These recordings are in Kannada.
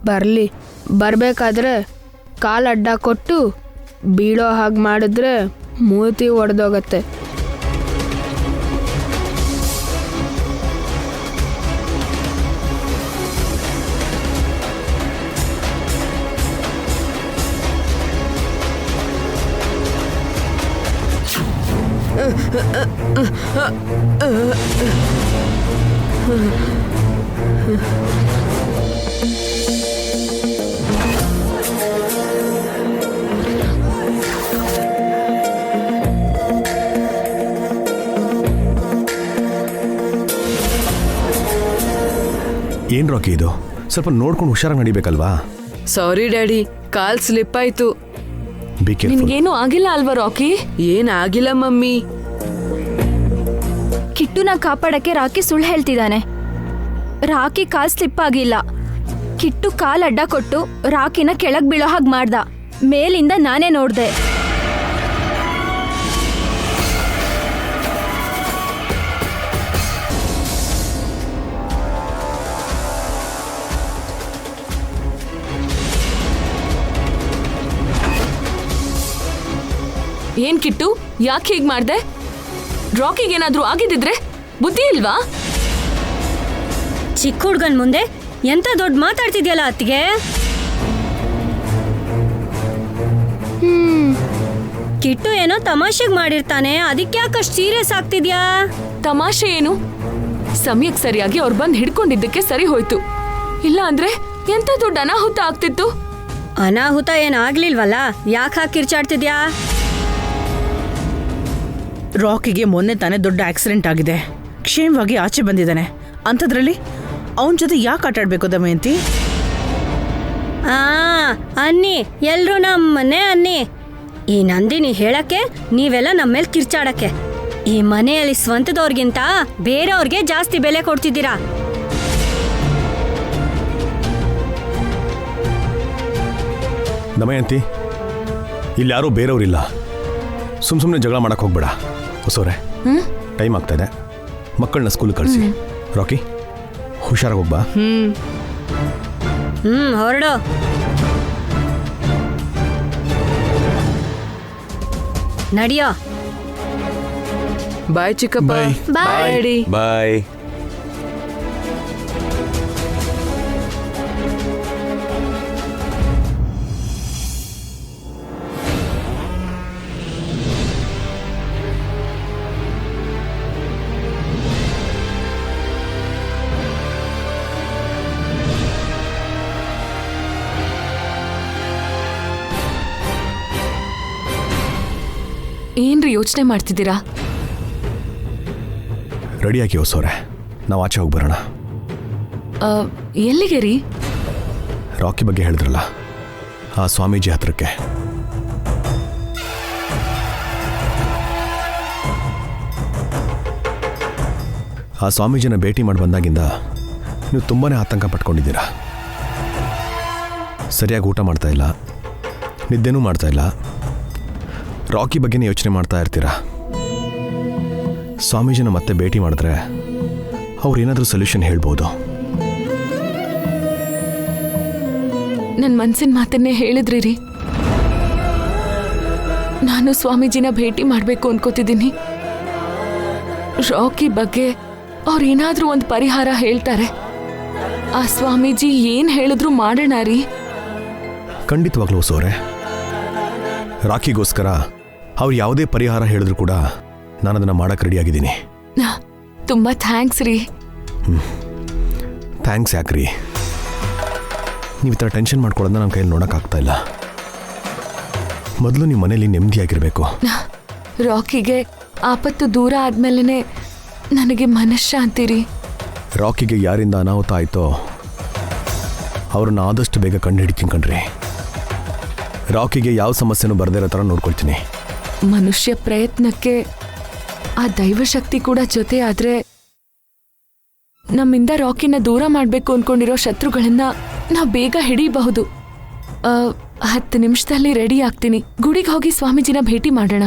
ಬರಲಿ. ಬರಬೇಕಾದ್ರೆ ಕಾಲು ಅಡ್ಡ ಕೊಟ್ಟು ಬೀಳೋ ಹಾಗೆ ಮಾಡಿದ್ರೆ ಮೂತಿ ಒಡೆದೋಗತ್ತೆ. ಏನ್ ರಾಕಿ ಇದು? ಸ್ವಲ್ಪ ನೋಡ್ಕೊಂಡು ಹುಷಾರಾಗಿ ನಡಿಬೇಕಲ್ವಾ? ಸಾರಿ ಡ್ಯಾಡಿ, ಕಾಲ್ ಸ್ಲಿಪ್ ಆಯ್ತು. ನಿನ್ಗೇನು ಆಗಿಲ್ಲ ಅಲ್ವಾ ರಾಕಿ? ಏನಾಗಿಲ್ಲ ಮಮ್ಮಿ. ಕಿಟ್ಟುನ ಕಾಪಾಡಕ್ಕೆ ರಾಕಿ ಸುಳ್ಳು ಹೇಳ್ತಿದ್ದಾನೆ. ರಾಕಿ ಕಾಲ್ ಸ್ಲಿಪ್ ಆಗಿಲ್ಲ. ಕಿಟ್ಟು ಕಾಲ್ ಅಡ್ಡ ಕೊಟ್ಟು ರಾಕಿನ ಕೆಳಗ್ ಬೀಳೋ ಹಾಗೆ ಮಾಡ್ದ. ಮೇಲಿಂದ ನಾನೇ ನೋಡ್ದೆ. ಏನ್ ಕಿಟ್ಟು, ಯಾಕೆ ಹೀಗ್ ಮಾಡ್ದೆ? ರಾಕಿಗೇನಾದ್ರೂ ಆಗಿದ್ದಿದ್ರೆ ಬುದ್ಧಿ ಇಲ್ವಾ? ಚಿಕ್ಕ ಹುಡ್ಗನ್ ಮುಂದೆ ಎಂತ ದೊಡ್ಡ ಮಾತಾಡ್ತಿದ್ಯಲ್ಲ ಅತ್ತಿಗೆ. ಕಿಟ್ಟು ಏನೋ ತಮಾಷೆಗ್ ಮಾಡಿರ್ತಾನೆ, ಅದಕ್ಕೆ ಯಾಕಷ್ಟು ಸೀರಿಯಸ್ ಆಗ್ತಿದ್ಯಾ? ತಮಾಷೆ ಏನು? ಸಮಯಕ್ಕೆ ಸರಿಯಾಗಿ ಅವ್ರು ಬಂದು ಹಿಡ್ಕೊಂಡಿದ್ದಕ್ಕೆ ಸರಿ ಹೋಯ್ತು. ಇಲ್ಲ ಅಂದ್ರೆ ಎಂತ ದೊಡ್ಡ ಅನಾಹುತ ಆಗ್ತಿತ್ತು. ಅನಾಹುತ ಏನಾಗ್ಲಿಲ್ವಲ್ಲ, ಯಾಕೆ ಹಾಕಿ ಕಿರ್ಚಾಡ್ತಿದ್ಯಾ? ರಾಕಿಗೆ ಮೊನ್ನೆ ತಾನೇ ದೊಡ್ಡ ಆಕ್ಸಿಡೆಂಟ್ ಆಗಿದೆ. ಕ್ಷೇಮವಾಗಿ ಆಚೆ ಬಂದಿದ್ದಾನೆ. ಅಂಥದ್ರಲ್ಲಿ ಅವನ ಜೊತೆ ಯಾಕೆ ಆಟಾಡ್ಬೇಕು ದಮಯಂತಿ? ಅನ್ನಿ, ಎಲ್ರು ನಮ್ಮನೆ ಅನ್ನಿ. ಈ ನಂದಿನಿ ಹೇಳಕ್ಕೆ ನೀವೆಲ್ಲ ನಮ್ಮೇಲೆ ಕಿರ್ಚಾಡಕ್ಕೆ. ಈ ಮನೆಯಲ್ಲಿ ಸ್ವಂತದವ್ರಿಗಿಂತ ಬೇರೆಯವ್ರಿಗೆ ಜಾಸ್ತಿ ಬೆಲೆ ಕೊಡ್ತಿದ್ದೀರಾ. ದಮಯಂತಿ, ಇಲ್ಲಿ ಯಾರೂ ಬೇರೆಯವರಿಲ್ಲ. ಸುಮ್ಮನೆ ಜಗಳ ಮಾಡಕ್ ಹೋಗ್ಬೇಡ. ಹೊಸೋರೆ, ಟೈಮ್ ಆಗ್ತಾ ಇದೆ. ಮಕ್ಕಳನ್ನ ಸ್ಕೂಲ್ ಕಳಿಸಿ. ರಾಕಿ, ಹುಷಾರಾಗಿ ಹೋಗ್ಬಾ. ಹೊರಡು. ನಡಿಯೋ. ಬಾಯ್ ಚಿಕ್ಕಪ್ಪ. ಬಾಯ್. ಬಾಯ್. ಏನ್ರಿ ಯೋಚನೆ ಮಾಡ್ತಿದ್ದೀರಾ? ರೆಡಿಯಾಗಿ ಹೊಸೋರೆ, ನಾವು ಆಚೆ ಹೋಗಿ ಬರೋಣ. ಎಲ್ಲಿಗೆ ರೀ? ರಾಕಿ ಬಗ್ಗೆ ಹೇಳಿದ್ರಲ್ಲ, ಆ ಸ್ವಾಮೀಜಿ ಹತ್ರಕ್ಕೆ. ಆ ಸ್ವಾಮೀಜಿನ ಭೇಟಿ ಮಾಡಿ ಬಂದಾಗಿಂದ ನೀವು ತುಂಬಾ ಆತಂಕ ಪಟ್ಕೊಂಡಿದ್ದೀರಾ. ಸರಿಯಾಗಿ ಊಟ ಮಾಡ್ತಾ ಇಲ್ಲ, ನಿದ್ದೆನೂ ಮಾಡ್ತಾ ಇಲ್ಲ, ರಾಕಿ ಬಗ್ಗೆನೇ ಯೋಚನೆ ಮಾಡ್ತಾ ಇರ್ತೀರಾ. ಸ್ವಾಮೀಜಿನ ಮತ್ತೆ ಭೇಟಿ ಮಾಡಿದ್ರೆ ಅವ್ರು ಏನಾದರೂ ಸೊಲ್ಯೂಷನ್ ಹೇಳ್ಬೋದು. ನನ್ನ ಮನ್ಸಿನ ಮಾತನ್ನೇ ಹೇಳಿದ್ರಿ ರೀ. ನಾನು ಸ್ವಾಮೀಜಿನ ಭೇಟಿ ಮಾಡಬೇಕು ಅನ್ಕೋತಿದ್ದೀನಿ. ರಾಕಿ ಬಗ್ಗೆ ಅವ್ರು ಏನಾದರೂ ಒಂದು ಪರಿಹಾರ ಹೇಳ್ತಾರೆ. ಆ ಸ್ವಾಮೀಜಿ ಏನು ಹೇಳಿದ್ರು ಮಾಡೋಣ ರೀ. ಖಂಡಿತವಾಗ್ಲೂ ಸೋರೆ, ರಾಕಿಗೋಸ್ಕರ ಅವ್ರು ಯಾವುದೇ ಪರಿಹಾರ ಹೇಳಿದ್ರು ಕೂಡ ನಾನು ಅದನ್ನು ಮಾಡಕ್ಕೆ ರೆಡಿಯಾಗಿದ್ದೀನಿ. ತುಂಬ ಥ್ಯಾಂಕ್ಸ್ ರೀ. ಥ್ಯಾಂಕ್ಸ್ ಯಾಕ್ರಿ? ನೀವು ಈ ಥರ ಟೆನ್ಷನ್ ಮಾಡ್ಕೊಳ್ಳೋದನ್ನ ನನ್ನ ಕೈಯಲ್ಲಿ ನೋಡೋಕ್ಕಾಗ್ತಾ ಇಲ್ಲ. ಮೊದಲು ನಿಮ್ಮ ಮನೇಲಿ ನೆಮ್ಮದಿಯಾಗಿರಬೇಕು. ರಾಕಿಗೆ ಆಪತ್ತು ದೂರ ಆದ್ಮೇಲೆ ನನಗೆ ಮನಃಶಾಂತಿ ರೀ. ರಾಕಿಗೆ ಯಾರಿಂದ ಅನಾಹುತ ಆಯಿತೋ ಅವ್ರನ್ನ ಆದಷ್ಟು ಬೇಗ ಕಂಡು ಹಿಡಿತೀನಿ ಕಣ್ರಿ. ರಾಕಿಗೆ ಯಾವ ಸಮಸ್ಯೆನೂ ಬರದೇ ಇರೋ ಥರ ನೋಡ್ಕೊಳ್ತೀನಿ. ಮನುಷ್ಯ ಪ್ರಯತ್ನಕ್ಕೆ ಆ ದೈವಶಕ್ತಿ ಕೂಡ ಜೊತೆ ಆದ್ರೆ ನಮ್ಮಿಂದ ರಾಕಿನ ದೂರ ಮಾಡಬೇಕು ಅನ್ಕೊಂಡಿರೋ ಶತ್ರುಗಳನ್ನ ನಾವು ಬೇಗ ಹಿಡಿಬಹುದು. 10 ನಿಮಿಷದಲ್ಲಿ ರೆಡಿ ಆಗ್ತೀನಿ. ಗುಡಿಗೆ ಹೋಗಿ ಸ್ವಾಮೀಜಿನ ಭೇಟಿ ಮಾಡೋಣ.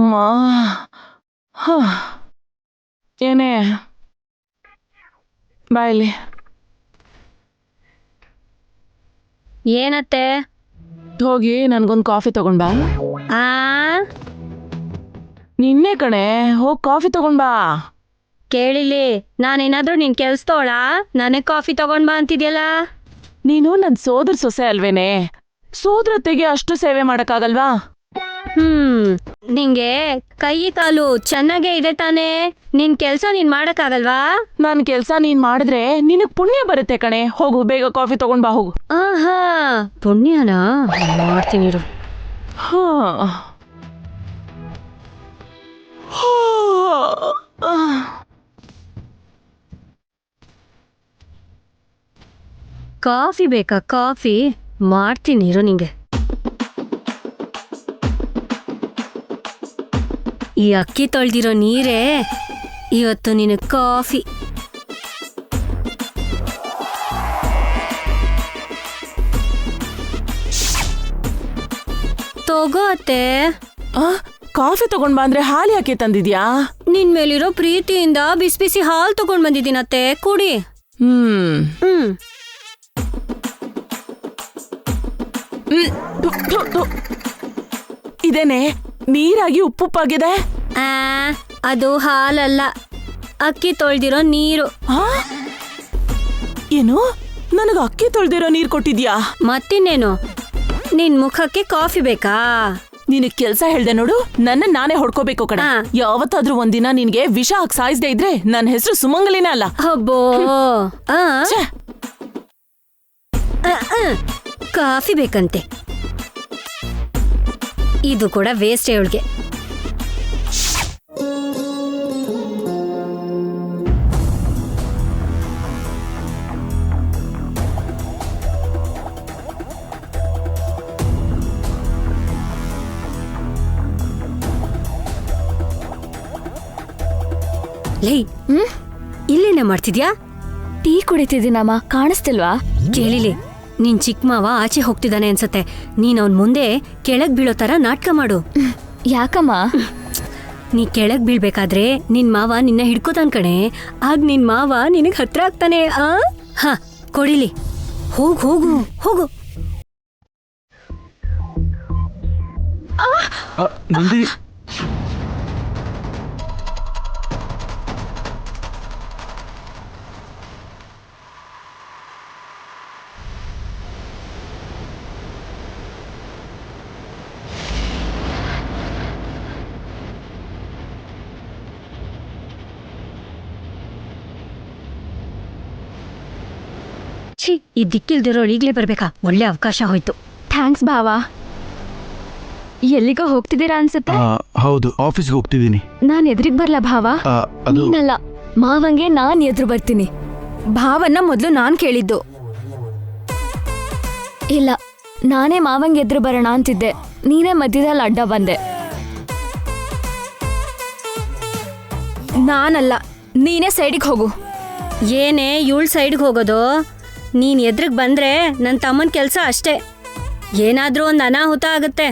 ಅಮ್ಮ ಹ. ಏನೇ ಬಾಯ್ಲಿ. ಏನತ್ತೆ? ಹೋಗಿ ನನ್ಗೊಂದು ಕಾಫಿ ತಗೊಂಡ್ಬಾ. ಆ ನಿನ್ನೆ ಕಣೆ, ಹೋಗಿ ಕಾಫಿ ತಗೊಂಡ್ಬಾ. ಕೇಳಿಲಿ, ನಾನೇನಾದ್ರೂ ನಿನ್ ಕೆಲ್ಸದೋಳ? ನನಗ್ ಕಾಫಿ ತಗೊಂಡ್ ಬಾ ಅಂತಿದ್ಯಲ್ಲ. ನೀನು ನನ್ ಸೋದರ ಸೊಸೆ ಅಲ್ವೇನೆ, ಸೋದರತೆಗೆ ಅಷ್ಟು ಸೇವೆ ಮಾಡಕ್ಕಾಗಲ್ವಾ? ನಿಂಗೆ ಕೈ ಕಾಲು ಚೆನ್ನಾಗೇ ಇದೆ ತಾನೇ, ನಿನ್ ಕೆಲ್ಸ ನೀನ್ ಮಾಡಕ್ಕಾಗಲ್ವಾ? ನನ್ ಕೆಲ್ಸ ನೀನ್ ಮಾಡಿದ್ರೆ ನಿನಗ್ ಪುಣ್ಯ ಬರುತ್ತೆ ಕಣೆ. ಹೋಗು, ಬೇಗ ಕಾಫಿ ತಗೊಂಡ್ಬಾ ಹೋಗು. ಆಹಾ, ಪುಣ್ಯನಾ? ಮಾಡ್ತೀನಿ ಇರು. ಹಾ. ಕಾಫಿ ಬೇಕಾ? ಕಾಫಿ ಮಾಡ್ತೀನಿ ಇರು ನಿಂಗೆ. ಈ ಅಕ್ಕಿ ತೊಳ್ದಿರೋ ನೀರೇ ಇವತ್ತು ನಿನಗೆ ಕಾಫಿ. ತಗೋ ಅತ್ತೆ. ಕಾಫಿ ತಗೊಂಡ್ಬಾ ಅಂದ್ರೆ ಹಾಲು ಯಾಕೆ ತಂದಿದ್ಯಾ? ನಿನ್ ಮೇಲಿರೋ ಪ್ರೀತಿಯಿಂದ ಬಿಸಿ ಬಿಸಿ ಹಾಲು ತಗೊಂಡ್ ಬಂದಿದ್ದೀನತ್ತೆ, ಕುಡಿ. ಇದೇನೆ ನೀರಾಗಿ ಉಪ್ಪುಪ್ಪಾಗಿದೆ. ಅದು ಹಾಲಲ್ಲ, ಅಕ್ಕಿ ತೊಳ್ದಿರೋ ನೀರು. ಏನು, ನನಗ ಅಕ್ಕಿ ತೊಳ್ದಿರೋ ನೀರ್ ಕೊಟ್ಟಿದ್ಯಾ? ಮತ್ತಿನ್ನೇನು, ನಿನ್ ಮುಖಕ್ಕೆ ಕಾಫಿ ಬೇಕಾ? ನಿನಗ್ ಕೆಲ್ಸ ಹೇಳ್ದೆ ನೋಡು, ನನ್ನ ನಾನೇ ಹೊಡ್ಕೋಬೇಕು ಕಣ. ಯಾವತ್ತಾದ್ರೂ ಒಂದಿನ ನಿನ್ಗೆ ವಿಷ ಹಾಕಿ ಸಾಯಿಸ್ದೆ ಇದ್ರೆ ನನ್ನ ಹೆಸರು ಸುಮಂಗಲಿನೇ ಅಲ್ಲ. ಹಬ್ಬೋ, ಕಾಫಿ ಬೇಕಂತೆ. ಇದು ಕೂಡ ವೇಸ್ಟ್ ಇವಳಿಗೆ. ಲೇ, ಇಲ್ಲೇನೇ ಮಾಡ್ತಿದ್ಯಾ? ಟೀ ಕುಡಿತಿದ್ದೀನಮ್ಮ, ಕಾಣಿಸ್ತಿಲ್ವಾ? ಕೇಳಿಲಿ, ನಿನ್ ಚಿಕ್ಕ ಮಾವ ಆಚೆ ಹೋಗ್ತಿದ್ದಾನೆ ಅನ್ಸತ್ತೆ. ನೀನ್ ಅವನ್ ಮುಂದೆ ಕೆಳಗ್ ಬೀಳೋ ತರ ನಾಟಕ ಮಾಡು. ಯಾಕಮ್ಮ? ನೀ ಕೆಳಗ್ ಬೀಳ್ಬೇಕಾದ್ರೆ ನಿನ್ ಮಾವ ನಿನ್ನ ಹಿಡ್ಕೋತಾನ್ ಕಣೆ. ಆಗ ನಿನ್ ಮಾವ ನಿನಗ್ ಹತ್ರ ಆಗ್ತಾನೆ. ಹಾ, ಕೊಡಿಲಿ, ಹೋಗು ಹೋಗು ಹೋಗು. ನಂದಿನಿ, ಛೀ, ಈ ದಿಕ್ಕಿಲ್ದಿರೋಳು ಈಗ್ಲೇ ಬರ್ಬೇಕಾ? ಒಳ್ಳೆ ಅವಕಾಶ ಹೋಯ್ತು. ಥ್ಯಾಂಕ್ಸ್ ಭಾವ. ಎಲ್ಲಿಗೋ ಹೋಗ್ತಿದ್ದೀರಾ ಅನ್ಸುತ್ತೆ? ಹೌದು, ಆಫೀಸ್ಗೆ ಹೋಗ್ತಿದ್ದೀನಿ. ನಾನ್ ಎದುರಿಗೆ ಬರ್ಲಾ ಭಾವ? ನೀನಲ್ಲ, ಮಾವಂಗೆ ನಾನ್ ಎದುರು ಬರ್ತೀನಿ. ಭಾವನ್ನ ಮೊದಲು ನಾನ್ ಕೇಳಿದ್ದು. ಇಲ್ಲ, ನಾನೇ ಮಾವಂಗೆ ಎದುರು ಬರೋಣ ಅಂತಿದ್ದೆ, ನೀನೇ ಮಧ್ಯದಲ್ಲಿ ಅಡ್ಡ ಬಂದೆ. ನಾನಲ್ಲ, ನೀನೇ ಸೈಡಿಗೆ ಹೋಗು. ಏನೇ ಇವಳು ಸೈಡ್ಗೆ ಹೋಗೋದು? ನೀನ್ ಎದ್ರಿಗೆ ಬಂದ್ರೆ ನನ್ನ ತಮ್ಮನ ಕೆಲಸ ಅಷ್ಟೇ. ಏನಾದ್ರೂ ಒಂದು ಅನಾಹುತ ಆಗುತ್ತೆ.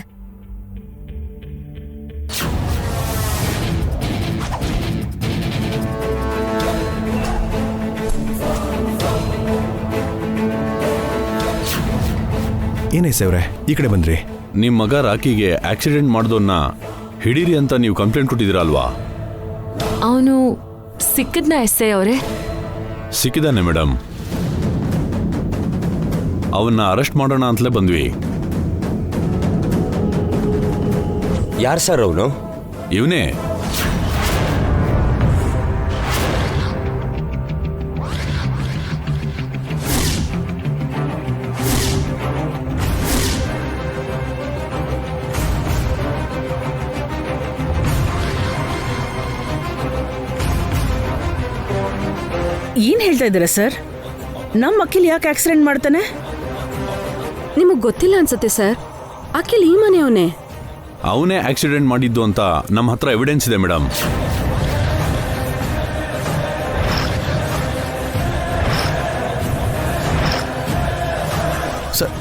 ಏನೇ ಸೇವ್ರೆ, ಈ ಕಡೆ ಬಂದ್ರಿ? ನಿಮ್ಮ ಮಗ ರಾಕಿಗೆ ಆಕ್ಸಿಡೆಂಟ್ ಮಾಡಿದವನ್ನ ಹಿಡೀರಿ ಅಂತ ನೀವು ಕಂಪ್ಲೇಂಟ್ ಕೊಟ್ಟಿದ್ದೀರಲ್ವಾ? ಅವನು ಸಿಕ್ಕಿದ್ನ ಎಸ್ಐ ಅವರೇ? ಸಿಕ್ಕಿದ್ದಾನೆ ಮೇಡಮ್. ಅವನ್ನ ಅರೆಸ್ಟ್ ಮಾಡೋಣ ಅಂತಲೇ ಬಂದ್ವಿ. ಯಾರು ಸರ್ ಅವನು? ಇವನೇ. ಏನ್ ಹೇಳ್ತಾ ಇದ್ದೀರಾ ಸರ್? ನಮ್ಮ ಅಖಿಲ್ ಯಾಕೆ ಆಕ್ಸಿಡೆಂಟ್ ಮಾಡ್ತಾನೆ? ನಿಮಗ್ ಗೊತ್ತಿಲ್ಲ ಅನ್ಸತ್ತೆ ಸರ್, ಅಖಿಲ್ ಈ ಮನೆಯವನೇ. ಅವನೇ ಆಕ್ಸಿಡೆಂಟ್ ಮಾಡಿದ್ದು ಅಂತ ನಮ್ಮ ಹತ್ರ ಎವಿಡೆನ್ಸ್ ಇದೆ ಮೇಡಮ್. ಸರ್,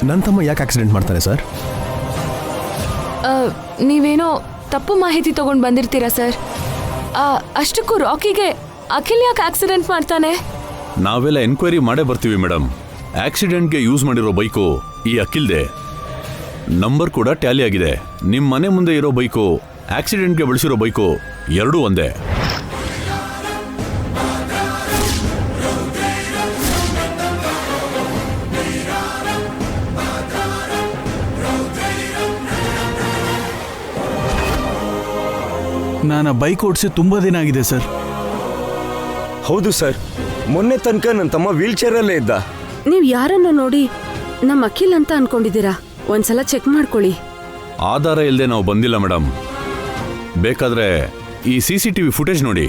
ನನ್ನ ತಮ್ಮ ಯಾಕೆ ಆಕ್ಸಿಡೆಂಟ್ ಮಾಡ್ತಾನೆ ಸರ್? ನೀವೇನೋ ತಪ್ಪು ಮಾಹಿತಿ ತಗೊಂಡ್ ಬಂದಿರ್ತೀರಾ ಸರ್. ಅಷ್ಟಕ್ಕೂ ರಾಕಿಗೆ ಅಖಿಲ್ ಯಾಕೆ ಆಕ್ಸಿಡೆಂಟ್ ಮಾಡ್ತಾನೆ? ನಾವೆಲ್ಲ ಎನ್ಕ್ವೈರಿ ಮಾಡೇ ಬರ್ತೀವಿ ಮೇಡಮ್. ಆಕ್ಸಿಡೆಂಟ್ಗೆ ಯೂಸ್ ಮಾಡಿರೋ ಬೈಕು ಈ ಅಖಿಲ್ದೆ. ನಂಬರ್ ಕೂಡ ಟ್ಯಾಲಿ ಆಗಿದೆ. ನಿಮ್ಮ ಮನೆ ಮುಂದೆ ಇರೋ ಬೈಕು ಆಕ್ಸಿಡೆಂಟ್ಗೆ ಬಳಸಿರೋ ಬೈಕು ಎರಡೂ ಒಂದೇ. ನಾನು ಬೈಕ್ ಓಡಿಸಿ ತುಂಬಾ ದಿನ ಆಗಿದೆ ಸರ್. ಹೌದು ಸರ್, ಮೊನ್ನೆ ತನಕ ನನ್ನ ತಮ್ಮ ವೀಲ್ ಚೇರಲ್ಲೇ ಇದ್ದ. ನೀವ್ ಯಾರನ್ನ ನೋಡಿ ನಮ್ಮ ಅಖಿಲ್ ಅಂತ ಅನ್ಕೊಂಡಿದ್ದೀರಾ? ಒಂದ್ಸಲ ಚೆಕ್ ಮಾಡ್ಕೊಳ್ಳಿ. ಆಧಾರ ಇಲ್ಲದೆ ನಾವು ಬಂದಿಲ್ಲ ಮೇಡಮ್. ಬೇಕಾದ್ರೆ ಈ CCTV ಫುಟೇಜ್ ನೋಡಿ.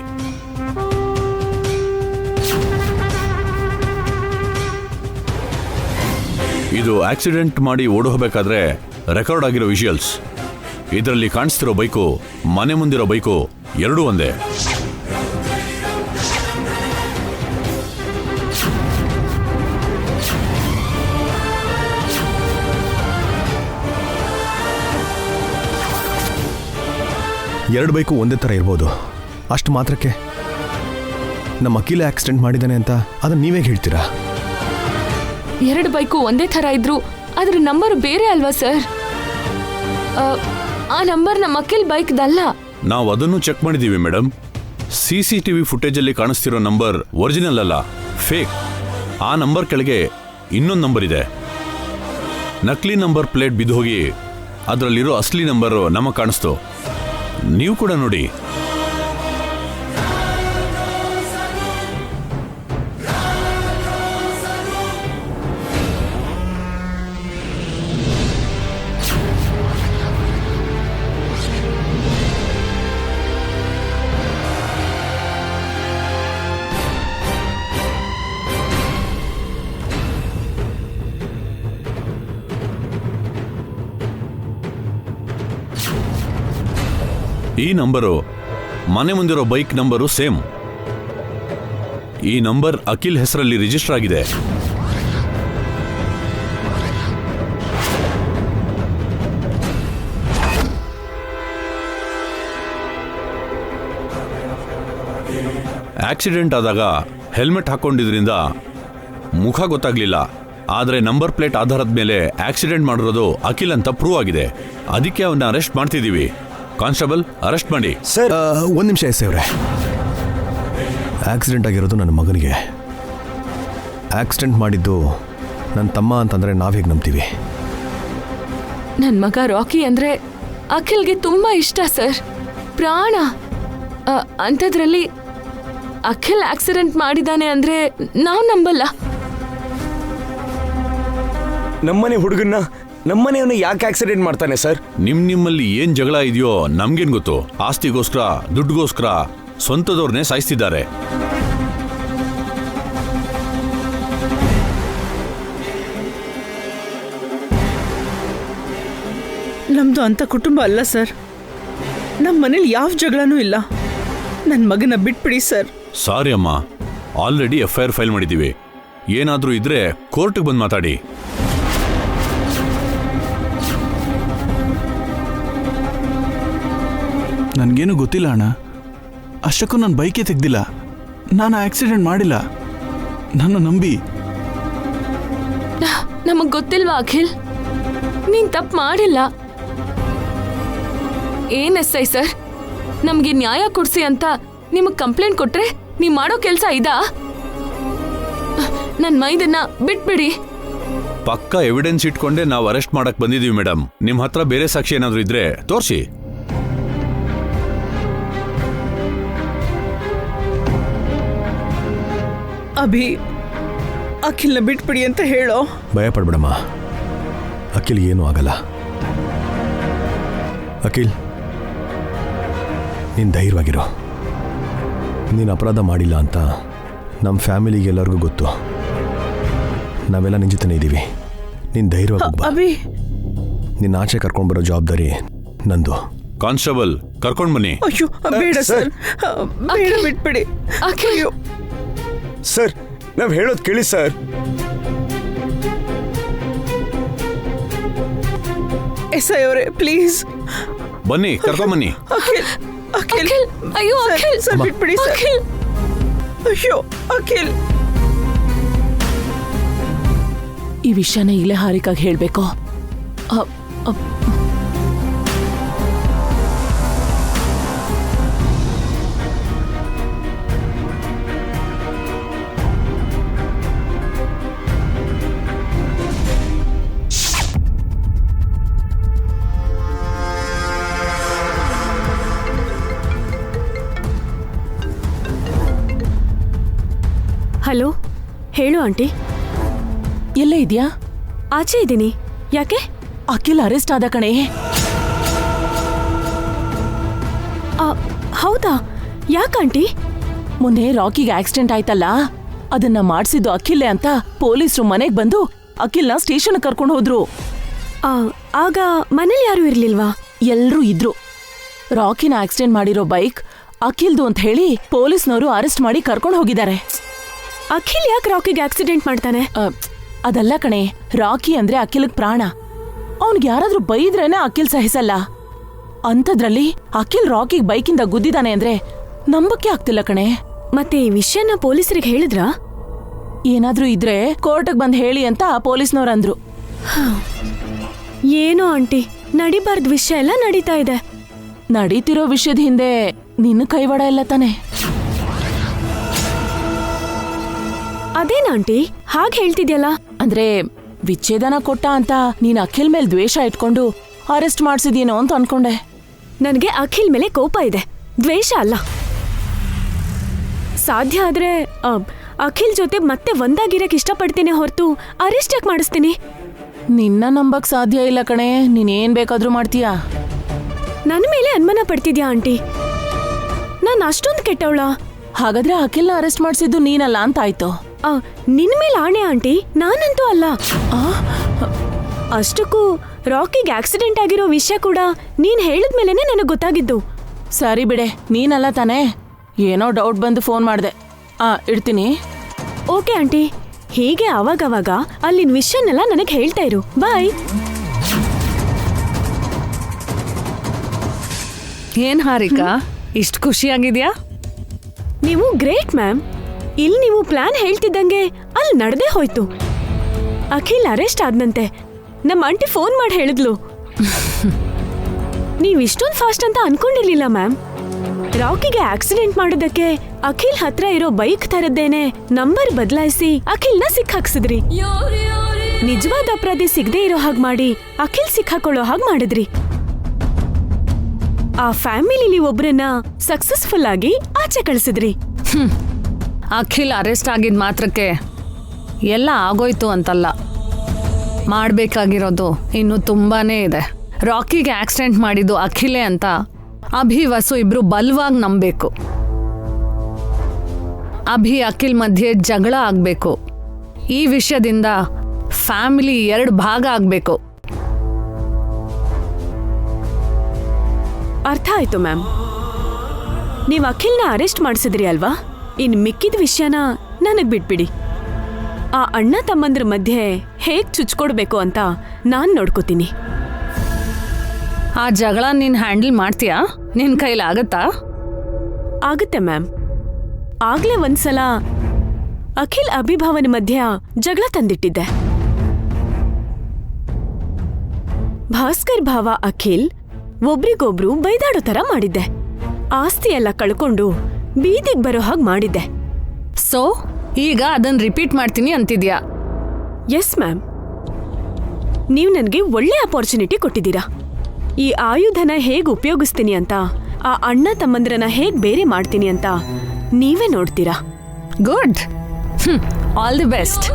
ಇದು ಆಕ್ಸಿಡೆಂಟ್ ಮಾಡಿ ಓಡಿ ಹೋಗಬೇಕಾದ್ರೆ ರೆಕಾರ್ಡ್ ಆಗಿರೋ ವಿಜುವಲ್ಸ್. ಇದರಲ್ಲಿ ಕಾಣಿಸ್ತಿರೋ ಬೈಕು, ಮನೆ ಮುಂದಿರೋ ಬೈಕು ಎರಡೂ ಒಂದೇ. ಎರಡು ಬೈಕು ಒಂದೇ ಥರ ಇರ್ಬೋದು. ಅಷ್ಟು ಮಾತ್ರಕ್ಕೆ ನಮ್ಮ ಅಖಿಲ್ ಆಕ್ಸಿಡೆಂಟ್ ಮಾಡಿದ್ದಾನೆ ಅಂತ ಅದನ್ನು ನೀವೇ ಹೇಳ್ತೀರಾ? ಎರಡು ಬೈಕು ಒಂದೇ ಥರ ಇದ್ರು ಅದ್ರ ನಂಬರ್ ಬೇರೆ ಅಲ್ವಾ ಸರ್? ಆ ನಂಬರ್ ನಮ್ಮ ಅಖಿಲ್ ಬೈಕ್ದಲ್ಲ. ನಾವು ಅದನ್ನು ಚೆಕ್ ಮಾಡಿದ್ದೀವಿ ಮೇಡಮ್. CCTV ಫುಟೇಜಲ್ಲಿ ಕಾಣಿಸ್ತಿರೋ ನಂಬರ್ ಒರಿಜಿನಲ್ ಅಲ್ಲ, ಫೇಕ್. ಆ ನಂಬರ್ ಕೆಳಗೆ ಇನ್ನೊಂದು ನಂಬರ್ ಇದೆ. ನಕಲಿ ನಂಬರ್ ಪ್ಲೇಟ್ ಬಿದ್ದೋಗಿ ಅದರಲ್ಲಿರೋ ಅಸಲಿ ನಂಬರ್ ನಮಗೆ ಕಾಣಿಸ್ತು. ನೀವು ಕೂಡ ನೋಡಿ. ಈ ನಂಬರು ಮನೆ ಮುಂದಿರೋ ಬೈಕ್ ನಂಬರು ಸೇಮ್. ಈ ನಂಬರ್ ಅಖಿಲ್ ಹೆಸರಲ್ಲಿ ರಿಜಿಸ್ಟರ್ ಆಗಿದೆ. ಆಕ್ಸಿಡೆಂಟ್ ಆದಾಗ ಹೆಲ್ಮೆಟ್ ಹಾಕೊಂಡಿದ್ರಿಂದ ಮುಖ ಗೊತ್ತಾಗ್ಲಿಲ್ಲ. ಆದರೆ ನಂಬರ್ ಪ್ಲೇಟ್ ಆಧಾರದ ಮೇಲೆ ಆಕ್ಸಿಡೆಂಟ್ ಮಾಡಿರೋದು ಅಖಿಲ್ ಅಂತ ಪ್ರೂವ್ ಆಗಿದೆ. ಅದಕ್ಕೆ ಅವನ್ನ ಅರೆಸ್ಟ್ ಮಾಡ್ತಿದ್ದೀವಿ. ಕಾನ್ಸ್ಟೇಬಲ್, ಅರೆಸ್ಟ್ ಮಾಡಿ. ಸರ್, ಒಂದು ನಿಮಿಷ ಎಸ್ ಅವರೇ. ಆಕ್ಸಿಡೆಂಟ್ ಆಗಿರೋದು ನನ್ನ ಮಗನಿಗೆ. ಆಕ್ಸಿಡೆಂಟ್ ಮಾಡಿದ್ದು ನನ್ನ ತಮ್ಮ ಅಂತಂದರೆ ನಾವು ಹೇಗೆ ನಂಬ್ತೀವಿ? ನನ್ನ ಮಗ ರಾಕಿ ಅಂದ್ರೆ ಅಖಿಲ್ಗೆ ತುಂಬಾ ಇಷ್ಟ ಸರ್, ಪ್ರಾಣ. ಅಂಥದ್ರಲ್ಲಿ ಅಖಿಲ್ ಆಕ್ಸಿಡೆಂಟ್ ಮಾಡಿದಾನೆ ಅಂದ್ರೆ ನಾವು ನಂಬಲ್ಲ. ನಮ್ಮನೆ ಹುಡುಗನ್ನ ನಮ್ಮನೆಯವನ್ನ ಯಾಕೆ ಆಕ್ಸಿಡೆಂಟ್ ಮಾಡ್ತಾನೆ ಸರ್? ನಿಮ್ಮಲ್ಲಿ ಏನ್ ಜಗಳ ಇದೆಯೋ ನಮ್ಗೇನ್ ಗೊತ್ತು. ಆಸ್ತಿಗೋಸ್ಕರ, ದುಡ್ಡುಗೋಸ್ಕರ ಸ್ವಂತದವ್ರನ್ನೇ ಸಾಯಿಸ್ತಿದ್ದಾರೆ. ನಮ್ದು ಅಂತ ಕುಟುಂಬ ಅಲ್ಲ ಸರ್. ನಮ್ಮ ಮನೇಲಿ ಯಾವ ಜಗಳನೂ ಇಲ್ಲ. ನನ್ನ ಮಗನ ಬಿಟ್ಬಿಡಿ ಸರ್. ಸಾರಿ ಅಮ್ಮ, ಆಲ್ರೆಡಿ FIR ಫೈಲ್ ಮಾಡಿದ್ದೀವಿ. ಏನಾದರೂ ಇದ್ರೆ ಕೋರ್ಟ್ಗೆ ಬಂದು ಮಾತಾಡಿ. ನನಗೇನು ಗೊತ್ತಿಲ್ಲ ಅಣ್ಣ. ಅಷ್ಟಕ್ಕೂ ನನ್ನ ಬೈಕೇ ತೆಗ್ದಿಲ್ಲ. ನಾನು ಆಕ್ಸಿಡೆಂಟ್ ಮಾಡಿಲ್ಲ. ನನ್ನ ನಂಬಿ. ನಮಗ್ ಗೊತ್ತಿಲ್ವಾ ಅಖಿಲ್? ನೀನ್ ತಪ್ಪು ಮಾಡಿಲ್ಲ. ಏನ್ SI ಸರ್, ನಮ್ಗೆ ನ್ಯಾಯ ಕೊಡ್ಸಿ ಅಂತ ನಿಮಗ್ ಕಂಪ್ಲೇಂಟ್ ಕೊಟ್ರೆ ನೀವ್ ಮಾಡೋ ಕೆಲ್ಸ ಇದಾ? ನನ್ ಮೈದನ್ನ ಬಿಟ್ಬಿಡಿ. ಪಕ್ಕ ಎವಿಡೆನ್ಸ್ ಇಟ್ಕೊಂಡೆ ನಾವು ಅರೆಸ್ಟ್ ಮಾಡಕ್ ಬಂದಿದೀವಿ ಮೇಡಮ್. ನಿಮ್ ಹತ್ರ ಬೇರೆ ಸಾಕ್ಷಿ ಏನಾದ್ರೂ ಇದ್ರೆ ತೋರಿಸಿ. ಅಭಿ, ಅಖಿಲ್ನ ಬಿಟ್ಬಿಡಿ ಅಂತ ಹೇಳೋ. ಭಯ ಪಡ್ಬೇಡಮ್ಮ, ಅಖಿಲ್ ಏನೂ ಆಗಲ್ಲ. ಅಖಿಲ್, ನೀನು ಧೈರ್ಯವಾಗಿರೋ. ನೀನು ಅಪರಾಧ ಮಾಡಿಲ್ಲ ಅಂತ ನಮ್ಮ ಫ್ಯಾಮಿಲಿಗೆ ಎಲ್ಲರಿಗೂ ಗೊತ್ತು. ನಾವೆಲ್ಲ ನಿನ್ನ ಜೊತೆನೇ ಇದ್ದೀವಿ. ನೀನು ಧೈರ್ಯವಾಗಿ ಅಭಿ, ನಿನ್ನ ಆಚೆ ಕರ್ಕೊಂಡು ಬರೋ ಜವಾಬ್ದಾರಿ ನಂದು. ಕಾನ್ಸ್ಟೇಬಲ್, ಕರ್ಕೊಂಡು ಬನ್ನಿ. ಅಯ್ಯೋ ಬೇಡ ಸರ್, ಬೇಡ, ಬಿಟ್ಬಿಡಿ. ಅಯ್ಯೋ ಸರ್, ನಾವ್ ಹೇಳೋದು ಕೇಳಿ ಸರ್. SI ಅವರೇ, ಪ್ಲೀಸ್ ಬನ್ನಿ ಕರ್ಕೊಂಬನ್ನಿ. ಅಖಿಲ್ ಅಖಿಲ್ ಅಯ್ಯೋ ಅಖಿಲ್ ಸರ್ ಬಿಟ್ಬಿಡಿ ಸರ್. ಅಖಿಲ್ ಅಯ್ಯೋ ಅಖಿಲ್. ಈ ವಿಷಯನ ಇಲ್ಲೇ ಹಾರಿಕಾಗ್ ಹೇಳ್ಬೇಕು. ಹಲೋ, ಹೇಳು ಆಂಟಿ. ಎಲ್ಲೇ ಇದೆಯಾ? ಆಚೆ ಇದ್ದೀನಿ. ಯಾಕೆ? ಅಖಿಲ್ ಅರೆಸ್ಟ್ ಆದ ಕಣೆ. ಹೌದಾ? ಯಾಕಂಟಿ? ಮೊನ್ನೆ ರಾಕಿಗೆ ಆಕ್ಸಿಡೆಂಟ್ ಆಯ್ತಲ್ಲ, ಅದನ್ನ ಮಾಡ್ಸಿದ್ದು ಅಖಿಲೇ ಅಂತ ಪೊಲೀಸರು ಮನೆಗ್ ಬಂದು ಅಖಿಲ್ನ ಸ್ಟೇಷನ್ ಕರ್ಕೊಂಡು ಹೋದ್ರು. ಆಗ ಮನೇಲಿ ಯಾರು ಇರ್ಲಿಲ್ವಾ? ಎಲ್ರೂ ಇದ್ರು. ರಾಕಿನ ಆಕ್ಸಿಡೆಂಟ್ ಮಾಡಿರೋ ಬೈಕ್ ಅಖಿಲ್ದು ಅಂತ ಹೇಳಿ ಪೊಲೀಸ್ನವರು ಅರೆಸ್ಟ್ ಮಾಡಿ ಕರ್ಕೊಂಡು ಹೋಗಿದ್ದಾರೆ. ಅಖಿಲ್ ಯಾಕೆ ರಾಕಿಗೆ ಆಕ್ಸಿಡೆಂಟ್ ಮಾಡ್ತಾನೆ? ಅದಲ್ಲ ಕಣೆ, ರಾಕಿ ಅಂದ್ರೆ ಅಖಿಲ್ಗ್ ಪ್ರಾಣ. ಅವ್ನಿಗೆ ಯಾರಾದ್ರೂ ಬೈದ್ರೇನೆ ಅಖಿಲ್ ಸಹಿಸಲ್ಲ. ಅಂಥದ್ರಲ್ಲಿ ಅಖಿಲ್ ರಾಕಿಗ್ ಬೈಕಿಂದ ಗುದ್ದಿದಾನೆ ಅಂದ್ರೆ ನಂಬಕ್ಕೆ ಆಗ್ತಿಲ್ಲ ಕಣೆ. ಮತ್ತೆ ಈ ವಿಷಯನ ಪೊಲೀಸರಿಗೆ ಹೇಳಿದ್ರಾ? ಏನಾದ್ರೂ ಇದ್ರೆ ಕೋರ್ಟ್ಗೆ ಬಂದ್ ಹೇಳಿ ಅಂತ ಪೊಲೀಸ್ನವ್ರು ಅಂದ್ರು. ಏನೋ ಆಂಟಿ, ನಡಿಬಾರ್ದು ವಿಷಯ ಎಲ್ಲ ನಡೀತಾ ಇದೆ. ನಡೀತಿರೋ ವಿಷಯದ ಹಿಂದೆ ನಿನ್ನ ಕೈವಾಡ ಇಲ್ಲ ತಾನೆ? ಅದೇನ ಆಂಟಿ ಹಾಗೆ ಹೇಳ್ತಿದ್ಯಲ್ಲ? ಅಂದ್ರೆ ವಿಚ್ಛೇದನ ಕೊಟ್ಟ ಅಂತ ನೀನ್ ಅಖಿಲ್ ಮೇಲೆ ದ್ವೇಷ ಇಟ್ಕೊಂಡು ಅರೆಸ್ಟ್ ಮಾಡ್ಸಿದ್ಯೇನೋ ಅಂತ ಅನ್ಕೊಂಡೆ. ನನಗೆ ಅಖಿಲ್ ಮೇಲೆ ಕೋಪ ಇದೆ, ದ್ವೇಷ ಅಲ್ಲ. ಸಾಧ್ಯ ಆದ್ರೆ ಅಖಿಲ್ ಜೊತೆ ಮತ್ತೆ ಒಂದಾಗಿರಕ್ ಇಷ್ಟಪಡ್ತೀನಿ ಹೊರತು ಅರೆಸ್ಟ್ ಯಾಕೆ ಮಾಡಿಸ್ತೀನಿ? ನಿನ್ನ ನಂಬಕ್ ಸಾಧ್ಯ ಇಲ್ಲ ಕಣೆ. ನೀನೇನ್ ಬೇಕಾದ್ರೂ ಮಾಡ್ತೀಯಾ? ನನ್ನ ಮೇಲೆ ಅನುಮಾನ ಪಡ್ತಿದ್ಯಾ ಆಂಟಿ? ನಾನು ಅಷ್ಟೊಂದು ಕೆಟ್ಟವಳ? ಹಾಗಾದ್ರೆ ಅಖಿಲ್ನ ಅರೆಸ್ಟ್ ಮಾಡ್ಸಿದ್ದು ನೀನಲ್ಲ ಅಂತ ಆಯ್ತು. ನಿನ್ ಮೇಲೆ ಆಣೆ ಆಂಟಿ, ನಾನಂತೂ ಅಲ್ಲ. ಅಷ್ಟಕ್ಕೂ ರಾಕಿಗೆ ಆಕ್ಸಿಡೆಂಟ್ ಆಗಿರೋ ವಿಷಯ ಕೂಡ ನೀನ್ ಹೇಳಿದ್ಮೇಲೆನೆ ನನಗೆ ಗೊತ್ತಾಗಿದ್ದು. ಸರಿ ಬಿಡೆ, ನೀನಲ್ಲ ತಾನೇ? ಏನೋ ಡೌಟ್ ಬಂದು ಫೋನ್ ಮಾಡ್ದೆ. ಇಡ್ತೀನಿ. ಓಕೆ ಆಂಟಿ, ಹೀಗೆ ಅವಾಗವಾಗ ಅಲ್ಲಿನ ವಿಷಯನೆಲ್ಲ ನನಗೆ ಹೇಳ್ತಾ ಇರು. ಬಾಯ್. ಏನ್ ಹಾರಿಕಾ, ಇಷ್ಟು ಖುಷಿಯಾಗಿದ್ಯಾ? ನೀವು ಗ್ರೇಟ್ ಮ್ಯಾಮ್. ಇಲ್ಲಿ ನೀವು ಪ್ಲಾನ್ ಹೇಳ್ತಿದ್ದಂಗೆ ಅಲ್ಲಿ ನಡೆದೇ ಹೋಯ್ತು. ಅಖಿಲ್ ಅರೆಸ್ಟ್ ಆದ್ನಂತೆ. ನಮ್ಮ ಆಂಟಿ ಫೋನ್ ಮಾಡಿ ಹೇಳಿದ್ಲು. ನೀವ್ ಇಷ್ಟೊಂದು ಫಾಸ್ಟ್ ಅಂತ ಅನ್ಕೊಂಡಿರ್ಲಿಲ್ಲ ಮ್ಯಾಮ್. ರಾಕಿಗೆ ಆಕ್ಸಿಡೆಂಟ್ ಮಾಡೋದಕ್ಕೆ ಅಖಿಲ್ ಹತ್ರ ಇರೋ ಬೈಕ್ ತರದ್ದೇನೆ ನಂಬರ್ ಬದಲಾಯಿಸಿ ಅಖಿಲ್ನ ಸಿಕ್ಕಾಕ್ಸಿದ್ರಿ. ನಿಜವಾದ ಅಪರಾಧಿ ಸಿಗದೆ ಇರೋ ಹಾಗೆ ಮಾಡಿ ಅಖಿಲ್ ಸಿಕ್ಕಾಕೊಳ್ಳೋ ಹಾಗೆ ಮಾಡಿದ್ರಿ. ಆ ಫ್ಯಾಮಿಲಿಲಿ ಒಬ್ರನ್ನ ಸಕ್ಸಸ್ಫುಲ್ ಆಗಿ ಆಚೆ ಕಳಿಸಿದ್ರಿ. ಅಖಿಲ್ ಅರೆಸ್ಟ್ ಆಗಿದ್ ಮಾತ್ರಕ್ಕೆ ಎಲ್ಲ ಆಗೋಯ್ತು ಅಂತಲ್ಲ. ಮಾಡಬೇಕಾಗಿರೋದು ಇನ್ನೂ ತುಂಬಾನೇ ಇದೆ. ರಾಕಿಗೆ ಆಕ್ಸಿಡೆಂಟ್ ಮಾಡಿದ್ದು ಅಖಿಲೇ ಅಂತ ಅಭಿ ವಸು ಇಬ್ರು ಬಲವಾಗಿ ನಂಬಬೇಕು. ಅಭಿ ಅಖಿಲ್ ಮಧ್ಯೆ ಜಗಳ ಆಗ್ಬೇಕು. ಈ ವಿಷಯದಿಂದ ಫ್ಯಾಮಿಲಿ 2 ಭಾಗ ಆಗ್ಬೇಕು. ಅರ್ಥ ಆಯ್ತು ಮ್ಯಾಮ್. ನೀವು ಅಖಿಲ್ನ ಅರೆಸ್ಟ್ ಮಾಡಿಸಿದ್ರಿ ಅಲ್ವಾ? ಇನ್ ಮಿಕ್ಕಿದ ವಿಷಯನ ನನಗ್ ಬಿಟ್ಬಿಡಿ. ಆ ಅಣ್ಣ ತಮ್ಮಂದ್ರ ಮಧ್ಯೆ ಹೇಗ್ ಚುಚ್ಕೊಡ್ಬೇಕು ಅಂತ ನಾನ್ ನೋಡ್ಕೋತೀನಿ. ಆ ಜಗಳ ನೀನ್ ಹ್ಯಾಂಡಲ್ ಮಾಡ್ತೀಯಾ? ನಿನ್ ಕೈಲಾಗತ್ತಾ? ಆಗತ್ತೆ ಮ್ಯಾಮ್. ಆಗ್ಲೇ ಒಂದ್ಸಲ ಅಖಿಲ್ ಅಭಿಭಾವನ ಮಧ್ಯ ಜಗಳ ತಂದಿಟ್ಟಿದ್ದೆ. ಭಾಸ್ಕರ್ ಭಾವ ಅಖಿಲ್ ಒಬ್ರಿಗೊಬ್ರು ಬೈದಾಡೋ ತರ ಮಾಡಿದ್ದೆ. ಆಸ್ತಿ ಎಲ್ಲ ಕಳ್ಕೊಂಡು ಬೀದಿಗೆ ಬರೋ ಹಾಗೆ ಮಾಡಿದ್ದೆ. ಸೊ ಈಗ ಅದನ್ನ ರಿಪೀಟ್ ಮಾಡ್ತೀನಿ ಅಂತಿದ್ಯಾ? Yes ma'am. ನೀವು ನನಗೆ ಒಳ್ಳೆ ಅಪಾರ್ಚುನಿಟಿ ಕೊಟ್ಟಿದ್ದೀರಾ. ಈ ಆಯುಧನ ಹೇಗೆ ಉಪಯೋಗಿಸ್ತೀನಿ ಅಂತ, ಆ ಅಣ್ಣ ತಮ್ಮಂದ್ರನ್ನ ಹೇಗೆ ಬೇರೆ ಮಾಡ್ತೀನಿ ಅಂತ ನೀವೇ ನೋಡ್ತೀರಾ. ಗುಡ್. All the best.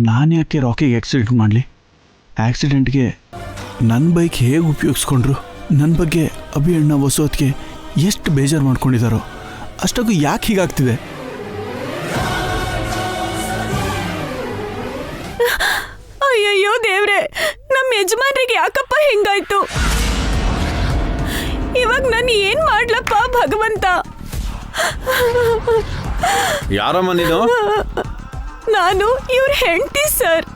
ನಾನು ಯಾಕೆ ರಾಕಿಗೆ ಆಕ್ಸಿಡೆಂಟ್ ಮಾಡಲಿ? ಆಕ್ಸಿಡೆಂಟ್ಗೆ ನನ್ನ ಬೈಕ್ ಹೇಗೆ ಉಪಯೋಗಿಸ್ಕೊಂಡ್ರು? ನನ್ನ ಬಗ್ಗೆ ಅಭಿ ಅಣ್ಣ ವಸೋತ್ಗೆ ಎಷ್ಟು ಬೇಜಾರು ಮಾಡ್ಕೊಂಡಿದ್ದಾರೋ ಅಷ್ಟಕ್ಕೂ ಯಾಕೆ ಹೀಗಾಗ್ತಿದೆ? ಅಯ್ಯಯ್ಯೋ ದೇವ್ರೆ, ನಮ್ಮ ಯಜಮಾನ್ರಿಗೆ ಯಾಕಪ್ಪ ಹಿಂಗಾಯ್ತು? ಇವಾಗ ನಾನು ಏನ್ ಮಾಡ್ಲಪ್ಪ ಭಗವಂತ? ಯಾರಮ್ಮ ನೀನು? ನಾನು ಇವ್ರ ಹೆಂಡತಿ ಸರ್.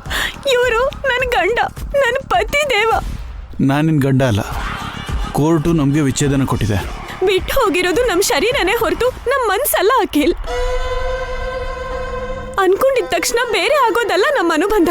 ಇವರು ನನ್ನ ಗಂಡ, ನನ್ನ ಪತಿ ದೇವ. ನಾನು ನಿನ್ನ ಗಂಡ ಅಲ್ಲ. ಕೋರ್ಟು ನಮಗೆ ವಿಚ್ಛೇದನ ಕೊಟ್ಟಿದೆ. ಬಿಟ್ಟು ಹೋಗಿರೋದು ನಮ್ಮ ಶರೀರನೇ ಹೊರತು ನಮ್ಮ ಮನ್ಸಲ್ಲ ಅಖಿಲ್. ಅನ್ಕೊಂಡಿದ ತಕ್ಷಣ ಬೇರೆ ಆಗೋದಲ್ಲ ನಮ್ಮ ಅನುಬಂಧ.